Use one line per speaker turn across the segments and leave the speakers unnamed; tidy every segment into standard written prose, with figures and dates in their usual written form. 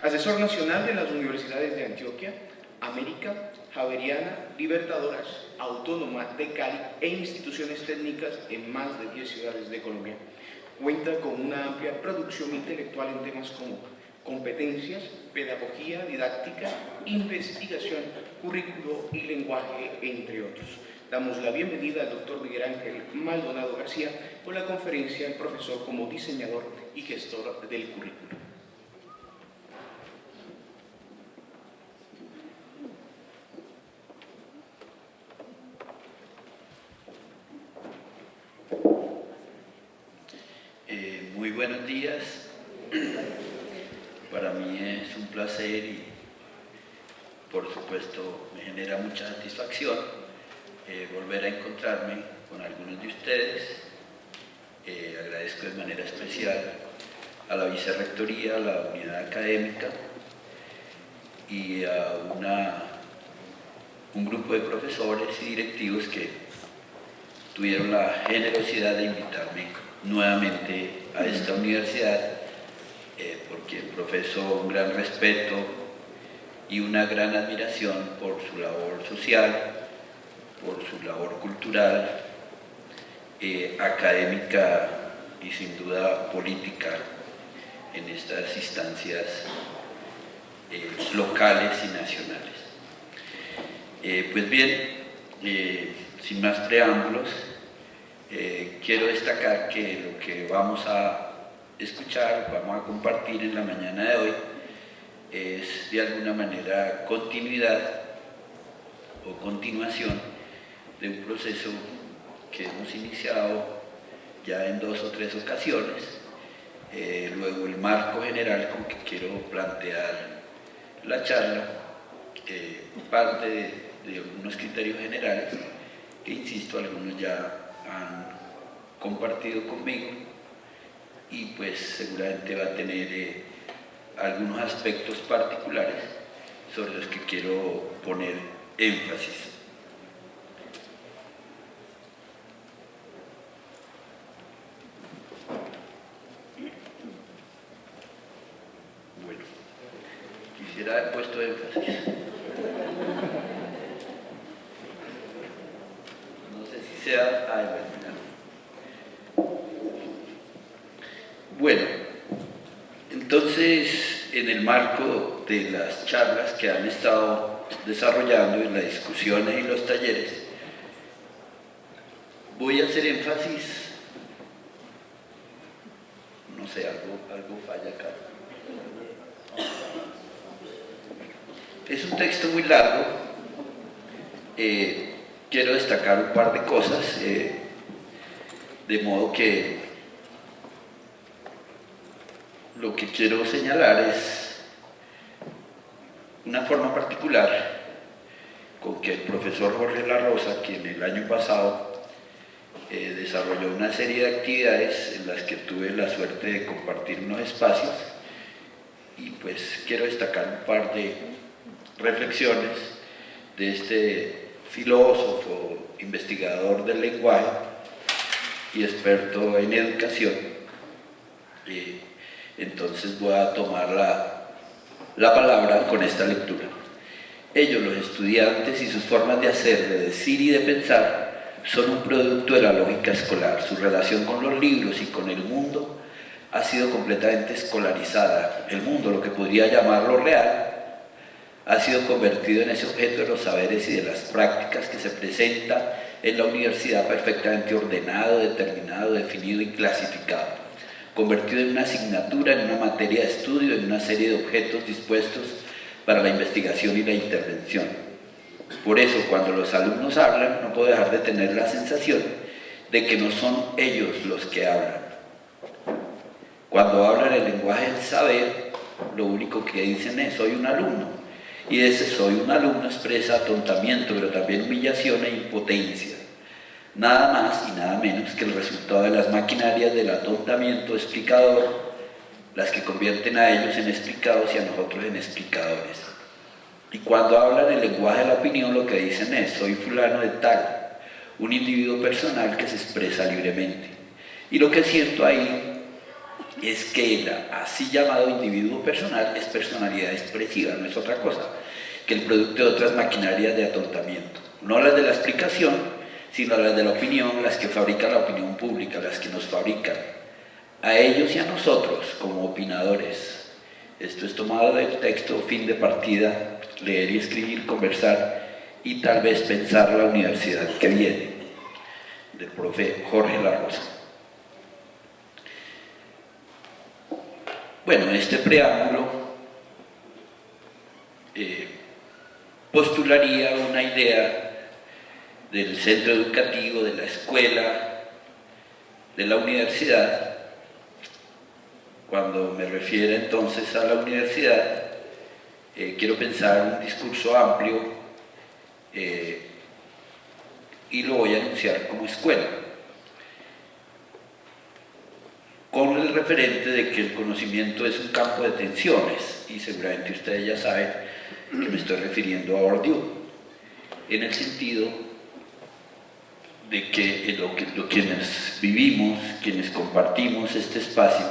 Asesor nacional de las universidades de Antioquia, América, Javeriana, Libertadoras, Autónoma de Cali e instituciones técnicas en más de 10 ciudades de Colombia. Cuenta con una amplia producción intelectual en temas como competencias, pedagogía, didáctica, investigación, currículo y lenguaje, entre otros. Damos la bienvenida al doctor Miguel Ángel Maldonado García con la conferencia El profesor como diseñador y gestor del currículo.
Muy buenos días. Para mí es un placer y por supuesto me genera mucha satisfacción volver a encontrarme con algunos de ustedes. Agradezco de manera especial a la vicerrectoría, a la unidad académica y a un grupo de profesores y directivos que tuvieron la generosidad de invitarme nuevamente a esta universidad, porque profeso un gran respeto y una gran admiración por su labor social, por su labor cultural, académica y sin duda política en estas instancias locales y nacionales. Pues bien, sin más preámbulos, quiero destacar que lo que vamos a escuchar, vamos a compartir en la mañana de hoy, es de alguna manera continuidad o continuación de un proceso que hemos iniciado ya en 2 o 3 ocasiones. Luego el marco general con que quiero plantear la charla parte de algunos criterios generales que, insisto, algunos ya han compartido conmigo y pues seguramente va a tener algunos aspectos particulares sobre los que quiero poner énfasis. Bueno, quisiera haber puesto énfasis. No sé si sea... Bueno, entonces, en el marco de las charlas que han estado desarrollando en las discusiones y los talleres, voy a hacer énfasis, no sé, algo falla acá. Es un texto muy largo, quiero destacar un par de cosas, de modo que lo que quiero señalar es una forma particular con que el profesor Jorge La Rosa, quien el año pasado desarrolló una serie de actividades en las que tuve la suerte de compartir unos espacios, y pues quiero destacar un par de reflexiones de este filósofo, investigador del lenguaje y experto en educación. Entonces voy a tomar la palabra con esta lectura. Ellos, los estudiantes y sus formas de hacer, de decir y de pensar, son un producto de la lógica escolar. Su relación con los libros y con el mundo ha sido completamente escolarizada. El mundo, lo que podría llamarlo real, ha sido convertido en ese objeto de los saberes y de las prácticas que se presenta en la universidad, perfectamente ordenado, determinado, definido y clasificado, convertido en una asignatura, en una materia de estudio, en una serie de objetos dispuestos para la investigación y la intervención. Por eso, cuando los alumnos hablan, no puedo dejar de tener la sensación de que no son ellos los que hablan. Cuando hablan el lenguaje del saber, lo único que dicen es: soy un alumno. Y ese soy un alumno expresa atontamiento, pero también humillación e impotencia. Nada más y nada menos que el resultado de las maquinarias del atontamiento explicador, las que convierten a ellos en explicados y a nosotros en explicadores. Y cuando hablan el lenguaje de la opinión, lo que dicen es: soy fulano de tal, un individuo personal que se expresa libremente. Y lo que siento ahí es que el así llamado individuo personal es personalidad expresiva, no es otra cosa que el producto de otras maquinarias de atontamiento, no las de la explicación, sino las de la opinión, las que fabrican la opinión pública, las que nos fabrican a ellos y a nosotros como opinadores. Esto es tomado del texto Fin de partida, leer y escribir, conversar y tal vez pensar la universidad que viene, del profe Jorge Larrosa. Bueno, este preámbulo postularía una idea del centro educativo, de la escuela, de la universidad. Cuando me refiero entonces a la universidad, quiero pensar un discurso amplio y lo voy a anunciar como escuela, con el referente de que el conocimiento es un campo de tensiones, y seguramente ustedes ya saben que me estoy refiriendo a Bourdieu, en el sentido de que quienes vivimos, quienes compartimos este espacio,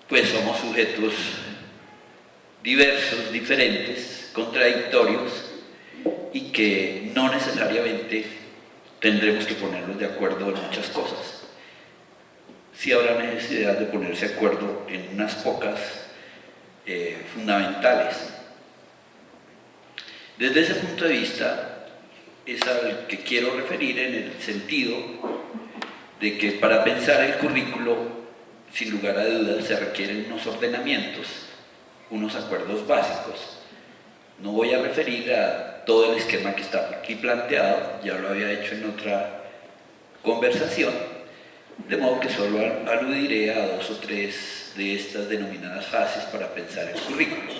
pues somos sujetos diversos, diferentes, contradictorios, y que no necesariamente tendremos que ponernos de acuerdo en muchas cosas. Sí habrá necesidad de ponerse de acuerdo en unas pocas fundamentales. Desde ese punto de vista es al que quiero referir, en el sentido de que para pensar el currículo, sin lugar a dudas, se requieren unos ordenamientos, unos acuerdos básicos. No voy a referir a todo el esquema que está aquí planteado, ya lo había hecho en otra conversación, de modo que solo aludiré a 2 o 3 de estas denominadas fases para pensar el currículo.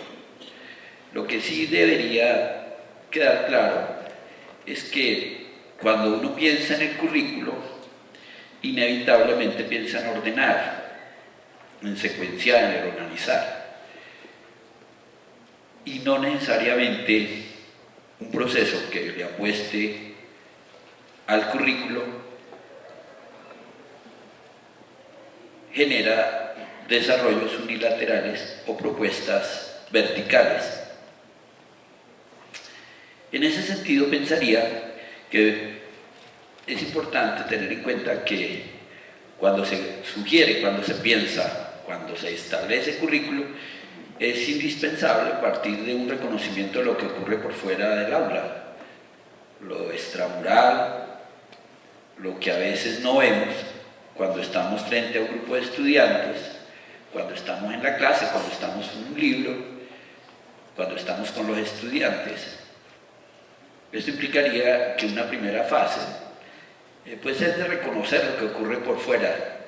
Lo que sí debería quedar claro es que cuando uno piensa en el currículo, inevitablemente piensa en ordenar, en secuenciar, en organizar, y no necesariamente un proceso que le apueste al currículo genera desarrollos unilaterales o propuestas verticales. En ese sentido pensaría que es importante tener en cuenta que cuando se sugiere, cuando se piensa, cuando se establece currículo, es indispensable partir de un reconocimiento de lo que ocurre por fuera del aula, lo extramural, lo que a veces no vemos cuando estamos frente a un grupo de estudiantes, cuando estamos en la clase, cuando estamos en un libro, cuando estamos con los estudiantes. Esto implicaría que una primera fase pues es de reconocer lo que ocurre por fuera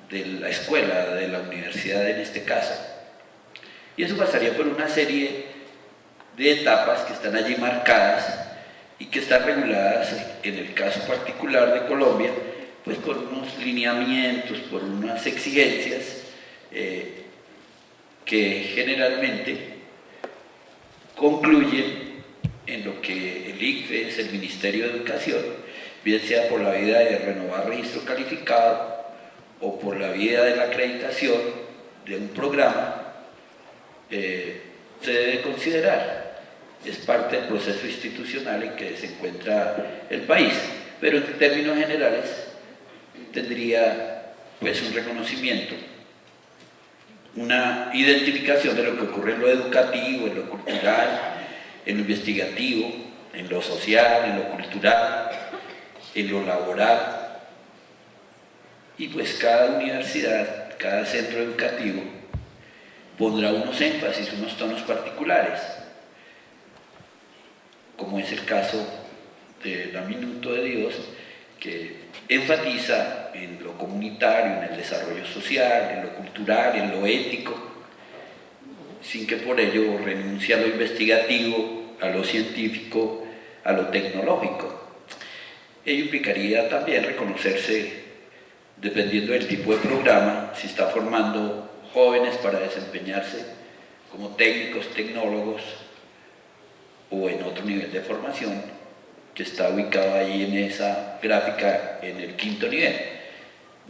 de la escuela, de la universidad en este caso. Y eso pasaría por una serie de etapas que están allí marcadas y que están reguladas, en el caso particular de Colombia, pues por unos lineamientos, por unas exigencias que generalmente concluyen en lo que el ICFES, el Ministerio de Educación, bien sea por la vía de renovar registro calificado o por la vía de la acreditación de un programa, se debe considerar. Es parte del proceso institucional en que se encuentra el país, pero en términos generales tendría pues un reconocimiento, una identificación de lo que ocurre en lo educativo, en lo cultural, en lo investigativo, en lo social, en lo cultural, en lo laboral. Y pues cada universidad, cada centro educativo pondrá unos énfasis, unos tonos particulares, como es el caso de la Minuto de Dios, que enfatiza en lo comunitario, en el desarrollo social, en lo cultural, en lo ético, sin que por ello renuncie a lo investigativo, a lo científico, a lo tecnológico. Ello implicaría también reconocerse, dependiendo del tipo de programa, si está formando jóvenes para desempeñarse como técnicos, tecnólogos, o en otro nivel de formación que está ubicado ahí en esa gráfica en el 5.º nivel.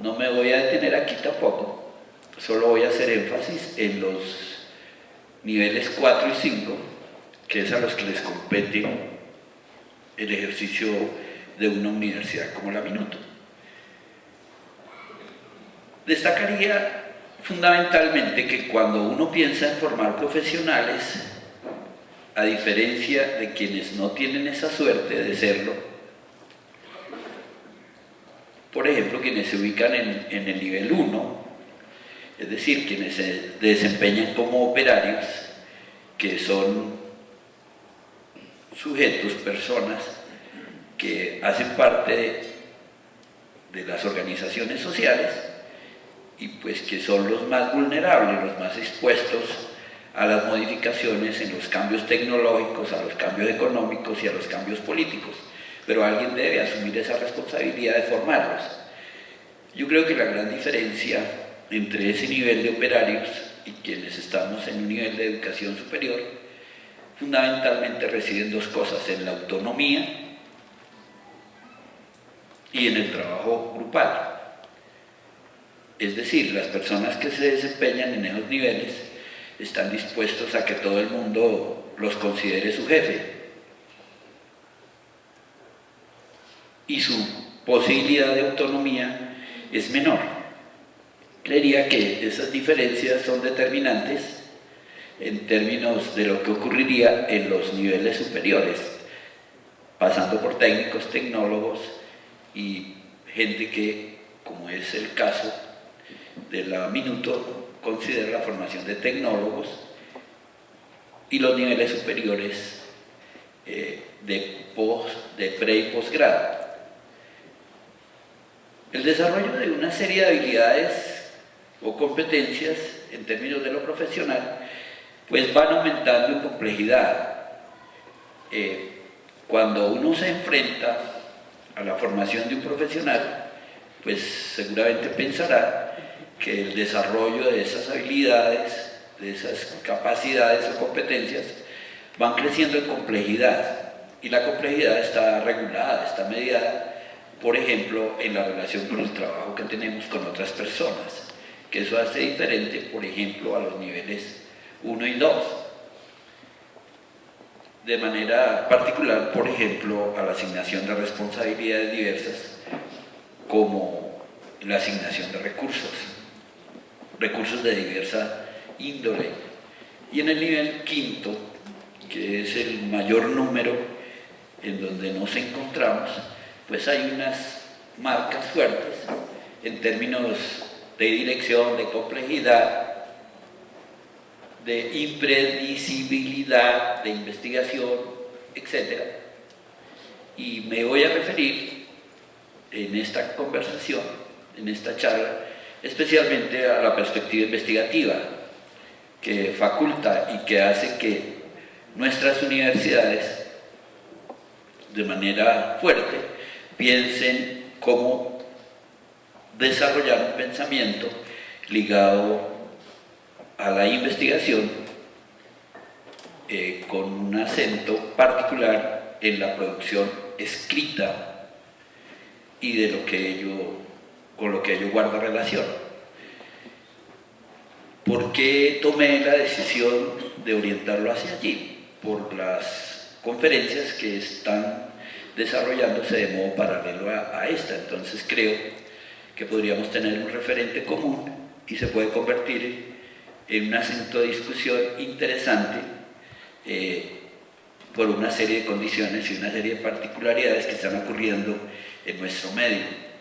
No me voy a detener aquí tampoco, solo voy a hacer énfasis en los niveles 4 y 5, que es a los que les compete el ejercicio de una universidad como la Minuto. Destacaría fundamentalmente que cuando uno piensa en formar profesionales, a diferencia de quienes no tienen esa suerte de serlo, por ejemplo, quienes se ubican en el nivel 1, es decir, quienes se desempeñan como operarios, que son sujetos, personas que hacen parte de las organizaciones sociales y pues que son los más vulnerables, los más expuestos a las modificaciones en los cambios tecnológicos, a los cambios económicos y a los cambios políticos. Pero alguien debe asumir esa responsabilidad de formarlos. Yo creo que la gran diferencia entre ese nivel de operarios y quienes estamos en un nivel de educación superior, fundamentalmente reside en dos cosas: en la autonomía y en el trabajo grupal. Es decir, las personas que se desempeñan en esos niveles están dispuestos a que todo el mundo los considere su jefe, y su posibilidad de autonomía es menor. Creería que esas diferencias son determinantes en términos de lo que ocurriría en los niveles superiores, pasando por técnicos, tecnólogos y gente que, como es el caso de la Minuto, considera la formación de tecnólogos, y los niveles superiores de pre y posgrado. El desarrollo de una serie de habilidades o competencias en términos de lo profesional pues van aumentando en complejidad. Cuando uno se enfrenta a la formación de un profesional, pues seguramente pensará que el desarrollo de esas habilidades, de esas capacidades o competencias van creciendo en complejidad, y la complejidad está regulada, está mediada, por ejemplo, en la relación con el trabajo que tenemos con otras personas, que eso hace diferente, por ejemplo, a los niveles 1 y 2. De manera particular, por ejemplo, a la asignación de responsabilidades diversas, como la asignación de recursos de diversa índole. Y en el nivel 5, que es el mayor número en donde nos encontramos, pues hay unas marcas fuertes en términos de dirección, de complejidad, de imprevisibilidad, de investigación, etc. Y me voy a referir en esta conversación, en esta charla, especialmente a la perspectiva investigativa, que faculta y que hace que nuestras universidades, de manera fuerte, piensen cómo desarrollar un pensamiento ligado a la investigación, con un acento particular en la producción escrita y de lo que con lo que ello guarda relación. ¿Por qué tomé la decisión de orientarlo hacia allí? Por las conferencias que están desarrollándose de modo paralelo a esta. Entonces creo que podríamos tener un referente común y se puede convertir en un asunto de discusión interesante, por una serie de condiciones y una serie de particularidades que están ocurriendo en nuestro medio.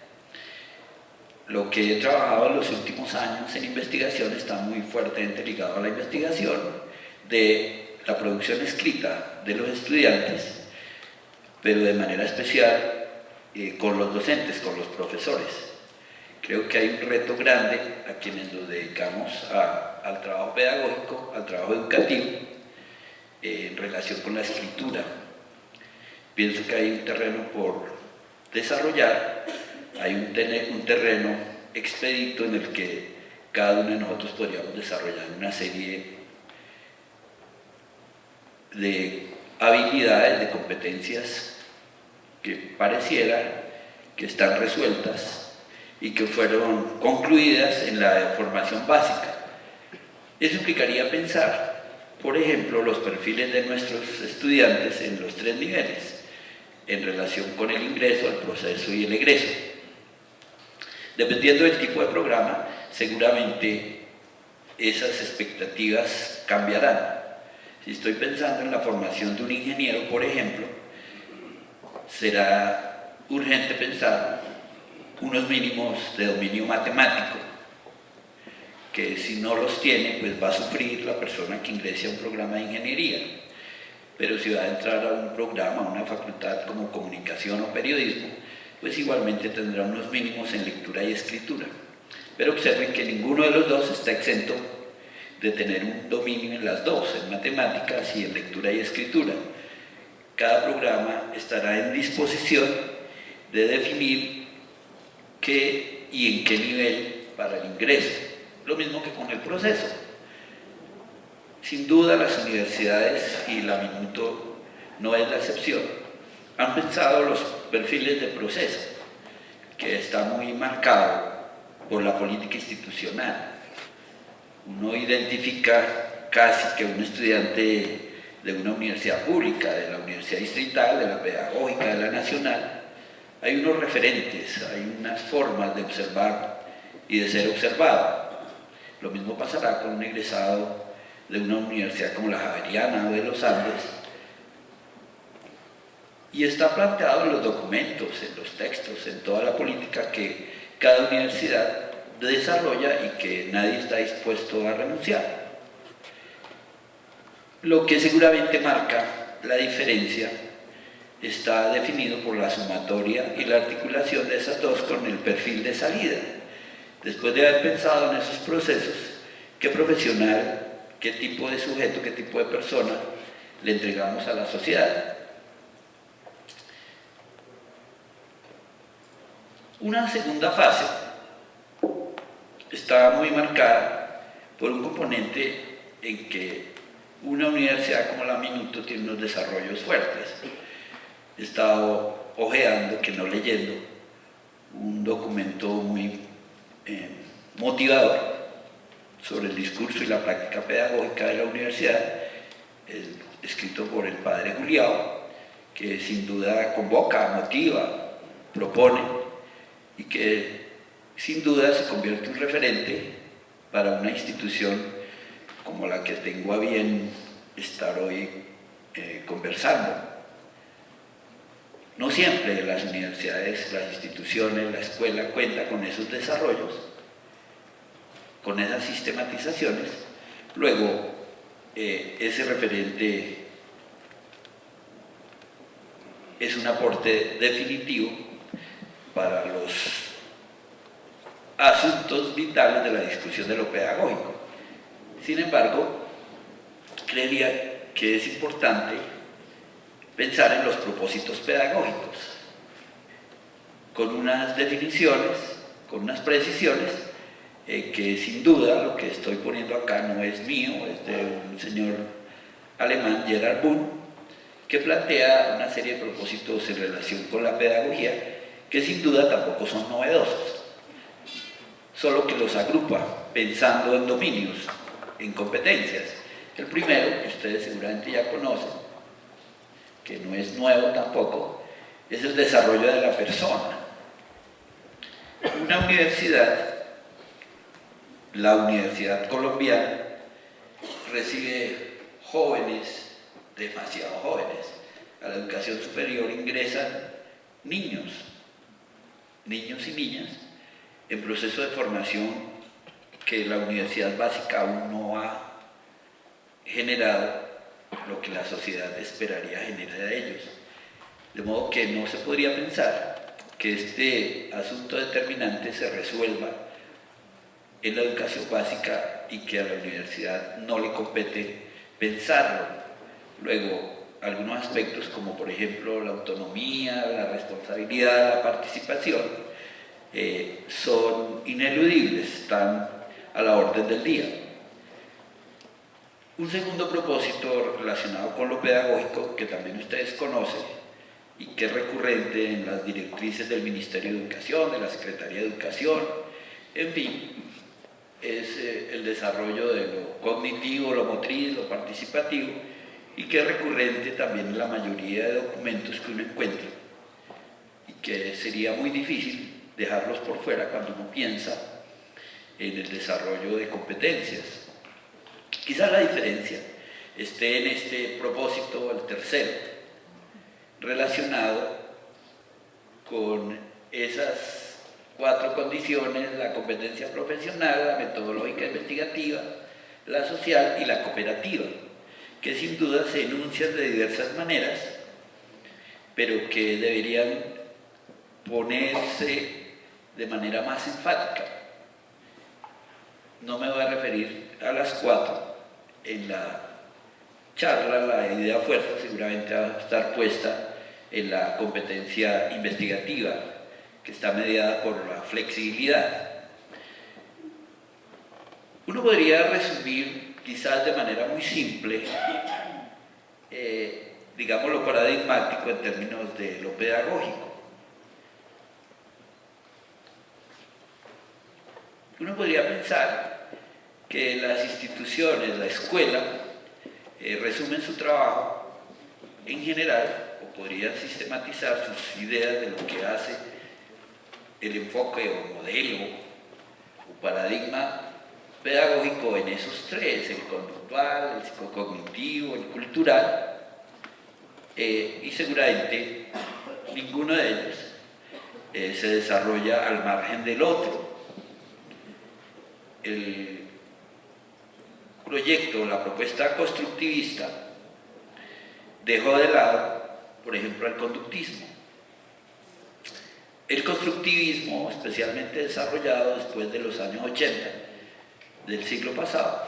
Lo que he trabajado en los últimos años en investigación está muy fuertemente ligado a la investigación de la producción escrita de los estudiantes, pero de manera especial con los docentes, con los profesores. Creo que hay un reto grande a quienes nos dedicamos al trabajo pedagógico, al trabajo educativo, en relación con la escritura. Pienso que hay un terreno por desarrollar, hay un terreno expedito en el que cada uno de nosotros podríamos desarrollar una serie de habilidades, de competencias que pareciera que están resueltas y que fueron concluidas en la formación básica. Eso implicaría pensar, por ejemplo, los perfiles de nuestros estudiantes en los 3 niveles, en relación con el ingreso, el proceso y el egreso. Dependiendo del tipo de programa, seguramente esas expectativas cambiarán. Si estoy pensando en la formación de un ingeniero, por ejemplo, será urgente pensar unos mínimos de dominio matemático, que si no los tiene, pues va a sufrir la persona que ingrese a un programa de ingeniería. Pero si va a entrar a un programa, a una facultad como comunicación o periodismo, pues igualmente tendrá unos mínimos en lectura y escritura. Pero observen que ninguno de los dos está exento de tener un dominio en las dos, en matemáticas y en lectura y escritura. Cada programa estará en disposición de definir qué y en qué nivel para el ingreso. Lo mismo que con el proceso. Sin duda las universidades, y la Minuto no es la excepción, han pensado los perfiles de proceso, que está muy marcado por la política institucional. Uno identifica casi que un estudiante de una universidad pública, de la universidad distrital, de la pedagógica, de la nacional, hay unos referentes, hay unas formas de observar y de ser observado. Lo mismo pasará con un egresado de una universidad como la Javeriana o de los Andes, y está planteado en los documentos, en los textos, en toda la política que cada universidad desarrolla y que nadie está dispuesto a renunciar. Lo que seguramente marca la diferencia está definido por la sumatoria y la articulación de esas dos con el perfil de salida. Después de haber pensado en esos procesos, ¿qué profesional, qué tipo de sujeto, qué tipo de persona le entregamos a la sociedad? Una segunda fase está muy marcada por un componente en que una universidad como la Minuto tiene unos desarrollos fuertes. He estado hojeando, que no leyendo, un documento muy motivador sobre el discurso y la práctica pedagógica de la universidad, escrito por el padre Juliao, que sin duda convoca, motiva, propone, y que sin duda se convierte en un referente para una institución como la que tengo a bien estar hoy conversando. No siempre las universidades, las instituciones, la escuela cuenta con esos desarrollos, con esas sistematizaciones. Luego, ese referente es un aporte definitivo para los asuntos vitales de la discusión de lo pedagógico. Sin embargo, creería que es importante pensar en los propósitos pedagógicos, con unas definiciones, con unas precisiones, que sin duda lo que estoy poniendo acá no es mío, es de un señor alemán, Gerhard Buhn, que plantea una serie de propósitos en relación con la pedagogía, que sin duda tampoco son novedosos, solo que los agrupa pensando en dominios, en competencias. El primero, que ustedes seguramente ya conocen, que no es nuevo tampoco, es el desarrollo de la persona. Una universidad, la Universidad Colombiana, recibe jóvenes, demasiado jóvenes. A la educación superior ingresan niños y niñas en proceso de formación que la universidad básica aún no ha generado lo que la sociedad esperaría generar de ellos. De modo que no se podría pensar que este asunto determinante se resuelva en la educación básica y que a la universidad no le compete pensarlo. Luego, algunos aspectos como por ejemplo la autonomía, la responsabilidad, la participación, son ineludibles, están a la orden del día. Un segundo propósito relacionado con lo pedagógico, que también ustedes conocen, y que es recurrente en las directrices del Ministerio de Educación, de la Secretaría de Educación, en fin, es el desarrollo de lo cognitivo, lo motriz, lo participativo, y que es recurrente también en la mayoría de documentos que uno encuentra, y que sería muy difícil dejarlos por fuera cuando uno piensa en el desarrollo de competencias. Quizás la diferencia esté en este propósito, el tercero, relacionado con esas 4 condiciones: la competencia profesional, la metodológica investigativa, la social y la cooperativa, que sin duda se enuncian de diversas maneras, pero que deberían ponerse de manera más enfática. No me voy a referir a las 4 en la charla. La idea fuerza seguramente va a estar puesta en la competencia investigativa, que está mediada por la flexibilidad. Uno podría resumir, quizás de manera muy simple, digamos, lo paradigmático en términos de lo pedagógico. Uno podría pensar que las instituciones, la escuela, resumen su trabajo en general, o podrían sistematizar sus ideas de lo que hace el enfoque o modelo o paradigma pedagógico en esos 3: el conductual, el psicocognitivo, el cultural, y seguramente ninguno de ellos se desarrolla al margen del otro. El proyecto, la propuesta constructivista, dejó de lado, por ejemplo, el conductismo. El constructivismo, especialmente desarrollado después de los años 80 del siglo pasado,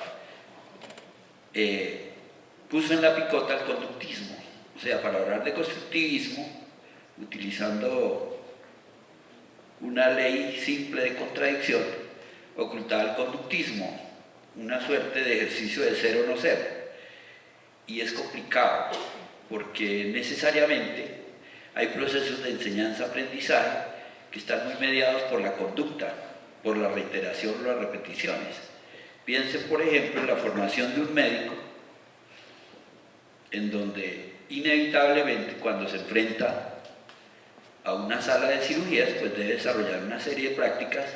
puso en la picota el conductismo. O sea, para hablar de constructivismo, utilizando una ley simple de contradicción, ocultaba el conductismo, una suerte de ejercicio de ser o no ser. Y es complicado, porque necesariamente hay procesos de enseñanza-aprendizaje que están muy mediados por la conducta, por la reiteración o las repeticiones. Piensen, por ejemplo, en la formación de un médico, en donde inevitablemente cuando se enfrenta a una sala de cirugías, pues debe desarrollar una serie de prácticas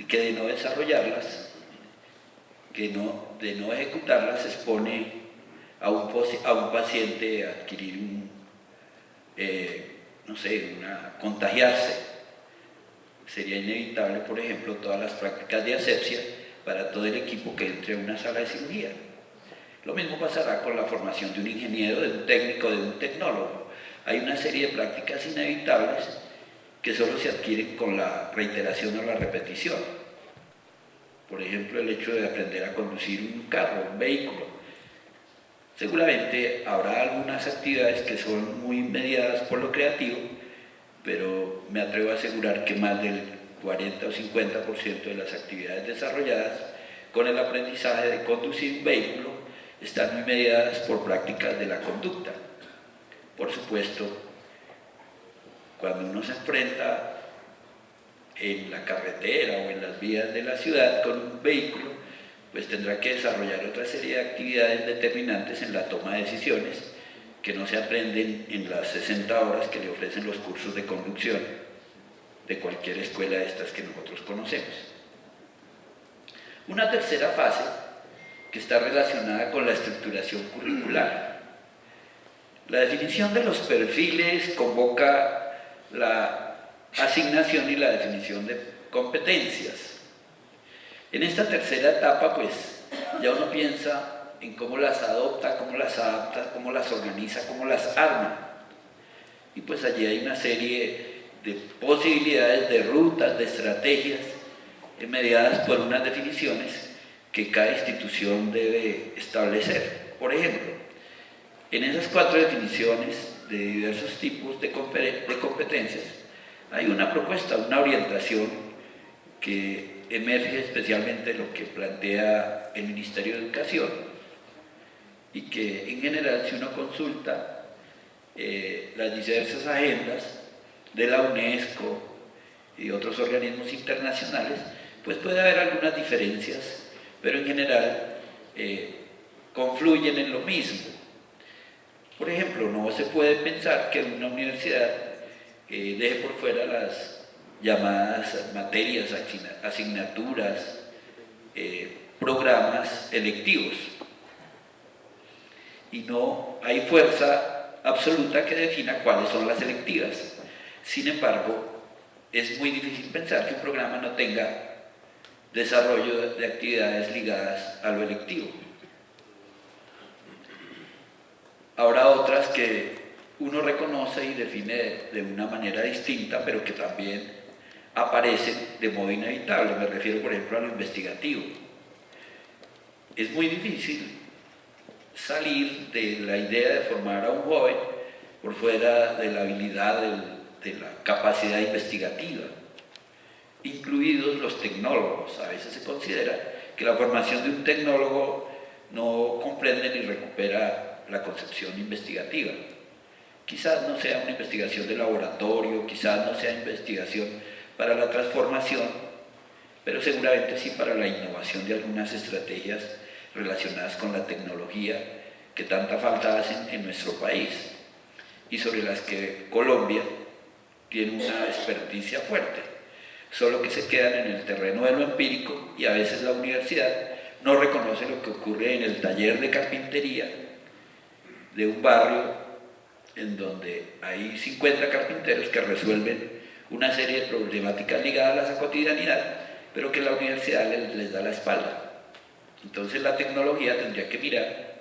que de no desarrollarlas, de no ejecutarlas, expone a un paciente a adquirir contagiarse. Sería inevitable, por ejemplo, todas las prácticas de asepsia para todo el equipo que entre a una sala de cirugía. Lo mismo pasará con la formación de un ingeniero, de un técnico, de un tecnólogo. Hay una serie de prácticas inevitables que solo se adquieren con la reiteración o la repetición. Por ejemplo, el hecho de aprender a conducir un carro, un vehículo. Seguramente habrá algunas actividades que son muy mediadas por lo creativo, pero me atrevo a asegurar que más del 40 o 50% de las actividades desarrolladas con el aprendizaje de conducir un vehículo están muy mediadas por prácticas de la conducta. Por supuesto, cuando uno se enfrenta en la carretera o en las vías de la ciudad con un vehículo, pues tendrá que desarrollar otra serie de actividades determinantes en la toma de decisiones que no se aprenden en las 60 horas que le ofrecen los cursos de conducción de cualquier escuela de estas que nosotros conocemos. Una tercera fase que está relacionada con la estructuración curricular. La definición de los perfiles convoca la asignación y la definición de competencias. En esta tercera etapa, pues, ya uno piensa en cómo las adopta, cómo las adapta, cómo las organiza, cómo las arma. Y pues allí hay una serie de posibilidades, de rutas, de estrategias, mediadas por unas definiciones que cada institución debe establecer. Por ejemplo, en esas 4 definiciones de diversos tipos de competencias, hay una propuesta, una orientación que emerge especialmente de lo que plantea el Ministerio de Educación y que en general, si uno consulta las diversas agendas de la UNESCO y otros organismos internacionales, pues puede haber algunas diferencias, pero en general confluyen en lo mismo. Por ejemplo, no se puede pensar que una universidad deje por fuera las llamadas materias, asignaturas, programas electivos. Y no hay fuerza absoluta que defina cuáles son las electivas. Sin embargo, es muy difícil pensar que un programa no tenga desarrollo de actividades ligadas a lo electivo. Habrá otras que uno reconoce y define de una manera distinta, pero que también aparecen de modo inevitable. Me refiero, por ejemplo, a lo investigativo. Es muy difícil salir de la idea de formar a un joven por fuera de la habilidad, de la capacidad investigativa, incluidos los tecnólogos. A veces se considera que la formación de un tecnólogo no comprende ni recupera la concepción investigativa. Quizás no sea una investigación de laboratorio, quizás no sea investigación para la transformación, pero seguramente sí para la innovación de algunas estrategias relacionadas con la tecnología que tanta falta hacen en nuestro país y sobre las que Colombia tiene una experticia fuerte, solo que se quedan en el terreno de lo empírico y a veces la universidad no reconoce lo que ocurre en el taller de carpintería de un barrio en donde hay 50 carpinteros que resuelven una serie de problemáticas ligadas a la cotidianidad, pero que la universidad les da la espalda. Entonces la tecnología tendría que mirar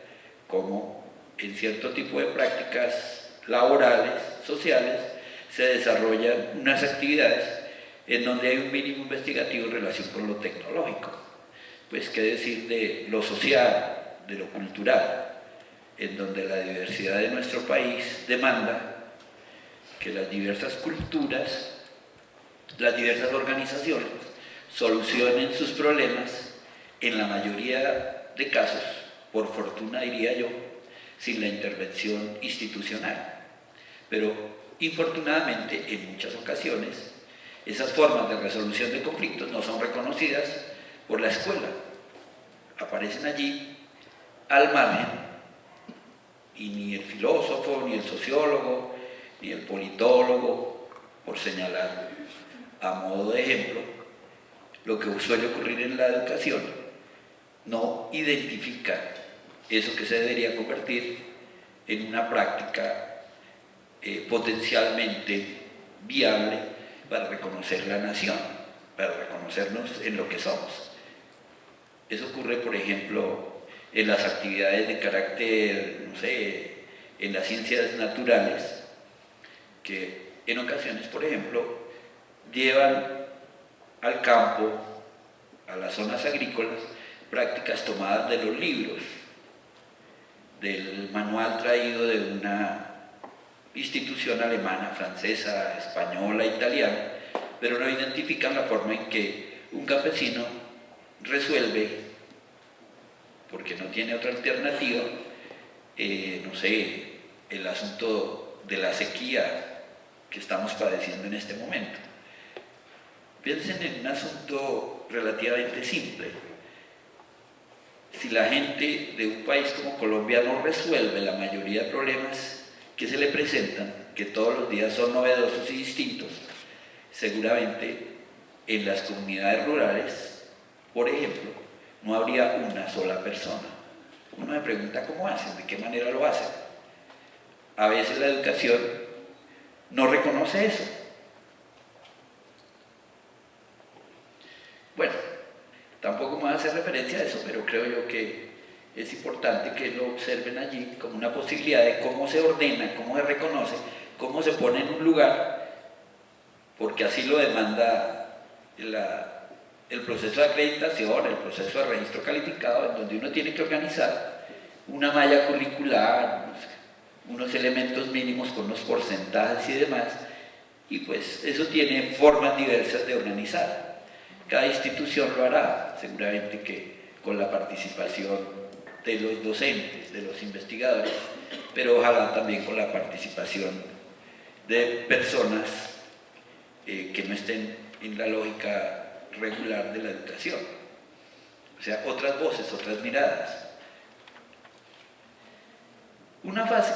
cómo en cierto tipo de prácticas laborales, sociales, se desarrollan unas actividades en donde hay un mínimo investigativo en relación con lo tecnológico. Pues qué decir de lo social, de lo cultural, en donde la diversidad de nuestro país demanda que las diversas culturas, las diversas organizaciones solucionen sus problemas, en la mayoría de casos, por fortuna diría yo, sin la intervención institucional. Pero infortunadamente, en muchas ocasiones, esas formas de resolución de conflictos no son reconocidas por la escuela. Aparecen allí al margen y ni el filósofo, ni el sociólogo, ni el politólogo, por señalar a modo de ejemplo, lo que suele ocurrir en la educación, no identifica eso que se debería convertir en una práctica potencialmente viable para reconocer la nación, para reconocernos en lo que somos. Eso ocurre, por ejemplo, en las actividades de carácter, no sé, en las ciencias naturales, que en ocasiones, por ejemplo, llevan al campo, a las zonas agrícolas, prácticas tomadas de los libros, del manual traído de una institución alemana, francesa, española, italiana, pero no identifican la forma en que un campesino resuelve, porque no tiene otra alternativa, no sé, el asunto de la sequía que estamos padeciendo en este momento. Piensen en un asunto relativamente simple. Si la gente de un país como Colombia no resuelve la mayoría de problemas que se le presentan, que todos los días son novedosos y distintos, seguramente en las comunidades rurales, por ejemplo, no habría una sola persona. Uno me pregunta cómo hacen, de qué manera lo hacen. A veces la educación no reconoce eso. Bueno, tampoco me voy a hacer referencia a eso, pero creo yo que es importante que lo observen allí como una posibilidad de cómo se ordena, cómo se reconoce, cómo se pone en un lugar, porque así lo demanda el proceso de acreditación, el proceso de registro calificado, en donde uno tiene que organizar una malla curricular, unos elementos mínimos con unos porcentajes y demás, y pues eso tiene formas diversas de organizar. Cada institución lo hará, seguramente que con la participación de los docentes, de los investigadores, pero ojalá también con la participación de personas que no estén en la lógica regular de la educación, o sea, otras voces, otras miradas. Una fase